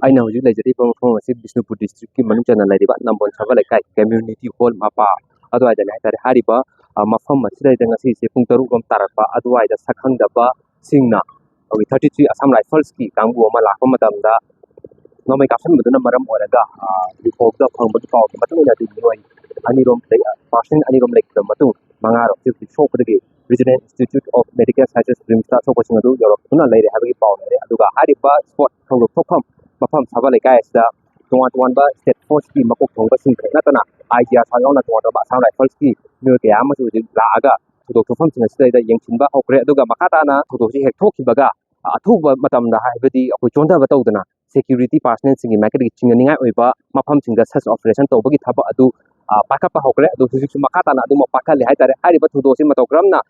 ꯑꯩꯅ ꯍꯧꯖꯤꯛ ꯂꯩꯖꯔꯤꯕ ꯃꯐꯝ ꯑꯁꯤ ꯕꯤꯁꯅꯨꯄꯨꯔ ꯗꯤꯁꯇ꯭ꯔꯤꯛꯀꯤ ꯃꯅꯨꯡ ꯆꯟꯅ ꯂꯩꯔꯤꯕ ꯅꯝꯕꯣꯜ ꯁꯥꯕꯜ ꯂꯩꯀꯥꯏ ꯀꯝꯃ꯭ꯌꯨꯅꯤꯇꯤ ꯍꯣꯜ ꯃꯄꯥ ꯑꯗꯨꯋꯥꯏꯗꯅꯤ ꯍꯥꯏꯇꯥꯔꯦ ꯍꯥꯏꯔꯤꯕ ꯃꯐꯝ ꯑꯁꯤꯗꯩꯗ ꯉꯁꯤꯁꯦ ꯄꯨꯡ 6 ꯇꯥꯔꯛꯄ ꯑꯗꯨꯋꯥꯏꯗ ꯁꯛꯈꯪꯗꯕ ꯁꯤꯡꯅ ꯑꯩꯈꯣꯏ 33 ꯑꯁꯥꯝ ꯔꯥꯏꯐꯜꯁꯀꯤ ꯀꯥꯡꯕꯨ ꯑꯃ ꯂꯥꯛꯄ ꯃꯇꯝꯗ ꯅꯣꯡꯃꯩ ꯀꯥꯞꯁꯤꯟꯕꯗꯨꯅ ꯃꯔꯝ ꯑꯣꯏꯔꯒ ꯔꯤꯄꯣꯔꯠꯇ ꯐꯪꯕꯒꯤ ꯄꯥꯎꯒꯤ ꯃꯇꯨꯡ ꯏꯟꯅꯗꯤ ꯃꯤꯑꯣꯏ ꯑꯅꯤꯔꯣꯝ ꯄꯥꯔꯁꯟ ꯑꯅꯤꯔꯣꯝ ꯂꯩꯈꯤꯕ ꯃꯇꯨꯡ ꯃꯉꯥꯔꯣꯝ ꯍꯧꯖꯤꯛ ꯁꯣꯛꯄꯗꯒꯤ regional institute of medical sciences ꯔꯤꯝꯁꯇ ꯑꯁꯣꯛꯄꯁꯤꯡ ꯑꯗꯨ ꯌꯧꯔꯛꯇꯨꯅ ꯂꯩꯔꯦ ꯍꯥꯏꯕꯒꯤ ꯄꯥꯎ ꯂꯩꯔꯦ ꯑꯗꯨꯒ ꯍꯥꯏꯔꯤꯕ ꯁ꯭ꯄꯣꯠ ꯊꯧꯗꯣꯛ ꯊꯣꯛꯐꯝ ꯃꯐꯝ ꯁꯥꯕꯜ ꯂꯩꯀꯥꯏ ꯑꯁꯤꯗ ꯇꯣꯉꯥꯟ ꯇꯣꯉꯥꯟꯕ ꯁ꯭ꯇꯦꯠ ꯐꯣꯔꯁꯀꯤ ꯃꯀꯣꯛ ꯊꯣꯡꯕꯁꯤꯡ ꯈꯛ ꯅꯠꯇꯅ IGR ꯐꯥꯎ ꯌꯥꯎꯅ ꯇꯣꯉꯥꯟ ꯇꯣꯉꯥꯟꯕ ꯑꯁꯥꯝ ꯔꯥꯏꯐꯜꯁꯀꯤ ꯃꯤꯑꯣꯏ ꯀꯌꯥ ꯑꯃꯁꯨ ꯍꯧꯖꯤꯛ ꯂꯥꯛꯑꯒ ꯊꯧꯗꯣꯛ ꯊꯣꯛꯐꯝꯁꯤꯡ ꯑꯁꯤꯗꯩꯗ ꯌꯦꯡꯁꯤꯟꯕ ꯍꯧꯈ꯭ꯔꯦ ꯑꯗꯨꯒ ꯃꯈꯥ ꯇꯥꯅ ꯊꯧꯗꯣꯛꯁꯤ ꯍꯦꯛ ꯊꯣꯛꯈꯤꯕꯒ ꯑꯊꯨꯕ ꯃꯇꯝꯗ ꯍꯥꯏꯕꯗꯤ ꯑꯩꯈꯣꯏ ꯆꯣꯟꯊꯕ ꯇꯧꯗꯅ ꯁꯦꯀ꯭ꯌꯨꯔꯤꯇꯤ ꯄꯥꯔꯁꯅꯦꯜꯁꯤꯡꯒꯤ ꯃꯥꯏꯀꯩꯗꯒꯤ ꯆꯤꯡꯅꯅꯤꯡꯉꯥꯏ ꯑꯣꯏꯕ ꯃꯐꯝꯁꯤꯡꯗ ꯁꯔꯆ ꯑꯣꯄꯔꯦꯁꯟ ꯇꯧꯕꯒꯤ ꯊꯕꯛ ꯑꯗꯨ ꯄꯥꯏꯈꯠꯄ ꯍꯧꯈ꯭ꯔꯦ ꯑꯗꯨ ꯍꯧꯖꯤꯛꯁꯨ ꯃꯈꯥ ꯇꯥꯅ ꯑꯗꯨꯃꯛ ꯄꯥꯏꯈꯠꯂꯦ ꯍꯥꯏꯇꯥꯔꯦ ꯍꯥꯏꯔꯤꯕ ꯊꯧꯗꯣꯛꯁꯤ ꯃꯇꯧ ꯀꯔꯝꯅ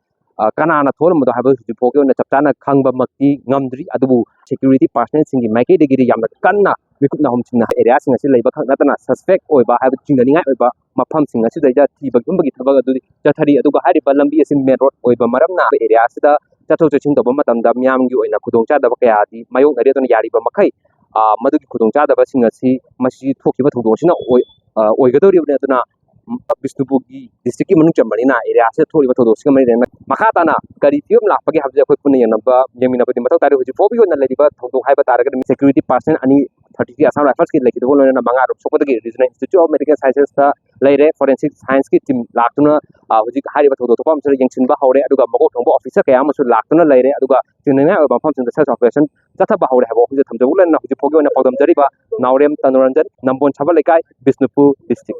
ꯀꯅꯥꯅ ꯊꯣꯛꯂꯝꯕꯗꯣ ꯍꯥꯏꯕ ꯍꯧꯖꯤꯛ ꯐꯥꯎꯒꯤ ꯑꯣꯏꯅ ꯆꯞ ꯆꯥꯅ ꯈꯪꯕꯃꯛꯇꯤ ꯉꯝꯗ꯭ꯔꯤ ꯑꯗꯨꯕꯨ ꯁꯦꯀ꯭ꯌꯨꯔꯤꯇꯤ ꯄꯥꯔꯁꯅꯦꯜꯁꯤꯡꯒꯤ ꯃꯥꯏꯀꯩꯗꯒꯤꯗꯤ ꯌꯥꯝꯅ ꯀꯟꯅ ꯃꯤꯀꯨꯞ ꯅꯥꯍꯨꯝꯁꯤꯡꯅ ꯑꯦꯔꯤꯌꯥꯁꯤꯡ ꯑꯁꯤ ꯂꯩꯕ ꯈꯛ ꯅꯠꯇꯅ ꯁꯁꯄꯦꯛ ꯑꯣꯏꯕ ꯍꯥꯏꯕ ꯆꯤꯡꯅꯅꯤꯡꯉꯥꯏ ꯑꯣꯏꯕ ꯃꯐꯝꯁꯤꯡ ꯑꯁꯤꯗꯩꯗ ꯊꯤꯕꯒꯨꯝꯕꯒꯤ ꯊꯕꯛ ꯑꯗꯨꯗꯤ ꯆꯠꯊꯔꯤ ꯑꯗꯨꯒ ꯍꯥꯏꯔꯤꯕ ꯂꯝꯕꯤ ꯑꯁꯤ ꯃꯦꯟ ꯔꯣꯗ ꯑꯣꯏꯕ ꯃꯔꯝꯅ ꯑꯦꯔꯤꯌꯥꯁꯤꯗ ꯆꯠꯊꯣꯛ ꯆꯠꯁꯤꯟ ꯇꯧꯕ ꯃꯇꯝꯗ ꯃꯤꯌꯥꯝꯒꯤ ꯑꯣꯏꯅ ꯈꯨꯗꯣꯡꯆꯥꯗꯕ ꯀꯌꯥꯗꯤ ꯃꯥꯌꯣꯛꯅꯔꯤ ꯑꯗꯨꯅ ꯌꯥꯔꯤꯕ ꯃꯈꯩ ꯃꯗꯨꯒꯤ ꯈꯨꯗꯣꯡꯆꯥꯗꯕꯁꯤꯡ ꯑꯁꯤ ꯃꯁꯤ ꯊꯣꯛꯈꯤꯕ ꯊꯧꯗꯣꯛ ꯑꯁꯤꯅ ꯑꯣꯏꯒꯗꯧꯔꯤꯕꯅꯤ ꯑꯗꯨꯅ ꯕꯤꯁꯅꯨꯄꯨꯔꯒꯤ ꯗꯤꯁꯇ꯭ꯔꯤꯛꯀꯤ ꯃꯅꯨꯡ ꯆꯟꯕꯅꯤꯅ ꯑꯦꯔꯤꯌꯥꯁꯤꯗ ꯊꯣꯛꯏꯕ ꯊꯧꯗꯣꯛꯁꯤꯒ ꯃꯔꯤ ꯂꯩꯅꯅ ꯃꯈꯥ ꯇꯥꯅ ꯀꯔꯤ ꯐꯤꯕꯝ ꯂꯥꯛꯄꯒꯦ ꯍꯥꯏꯕꯁꯦ ꯑꯩꯈꯣꯏ ꯄꯨꯟꯅ ꯌꯦꯡꯃꯤꯟꯅꯕꯗꯤ ꯃꯊꯧ ꯇꯥꯔꯦ ꯍꯧꯖꯤꯛ ꯐꯥꯎꯕꯒꯤ ꯑꯣꯏꯅ ꯂꯩꯔꯤꯕ ꯊꯧꯗꯣꯛ ꯍꯥꯏꯕ ꯇꯥꯔꯒꯗꯤ ꯁꯦꯀ꯭ꯌꯨꯔꯤꯇꯤ ꯄꯥꯔꯁꯟ 33 ꯑꯁꯥꯝ ꯔꯥꯏꯐꯜꯁꯀꯤ ꯂꯩꯈꯤꯗꯕ ꯂꯣꯏꯅꯅ 5 ꯁꯣꯛꯄꯗꯒꯤ ꯔꯤꯖꯅꯦꯜ ꯏꯟꯁꯇꯤꯇ꯭ꯌꯨꯠ ꯑꯣꯐ ꯃꯦꯗꯤꯀꯦꯜ ꯁꯥꯏꯟꯁꯦꯁꯇ ꯂꯩꯔꯦ ꯐꯣꯔꯦꯟꯁꯤꯛ ꯁꯥꯏꯟꯁꯀꯤ ꯇꯤꯝ ꯂꯥꯛꯇꯨꯅ ꯍꯧꯖꯤꯛ ꯍꯥꯏꯔꯤꯕ ꯊꯧꯗꯣꯛ ꯊꯣꯛꯐꯝ ꯑꯁꯤꯗ ꯌꯦꯡꯁꯤꯟꯕ ꯍꯧꯔꯦ ꯑꯗꯨꯒ ꯃꯀꯣꯛ ꯊꯣꯡꯕ ꯑꯣꯐꯤꯁꯔ ꯀꯌꯥ ꯑꯃꯁꯨ ꯂꯥꯛꯇꯨꯅ ꯂꯩꯔꯦ ꯑꯗꯨꯒ ꯆꯤꯡꯅꯅꯤꯡꯉꯥꯏ ꯑꯣꯏꯕ ꯃꯐꯝꯁꯤꯡꯗ ꯁꯔꯆ ꯑꯣꯄꯔꯦꯁꯟ ꯆꯠꯊꯕ ꯍꯧꯔꯦ ꯍꯥꯏꯕ ꯋꯥꯐꯝꯁꯦ ꯊꯝꯖꯕ ꯂꯩꯅ ꯍꯧꯖꯤꯛ ꯐꯥꯎꯒꯤ ꯑꯣꯏꯅ ꯄꯥꯎꯗꯝꯖꯔꯤꯕ ꯅꯥꯎꯔꯦꯝ ꯇꯅꯨꯔꯟꯖꯟ ꯅꯝꯕꯣꯜ ꯁꯥꯕꯜ ꯂꯩꯀꯥꯏ ꯕꯤꯁꯅꯨꯄꯨꯔ ꯗꯤꯁꯇ꯭ꯔꯤꯛ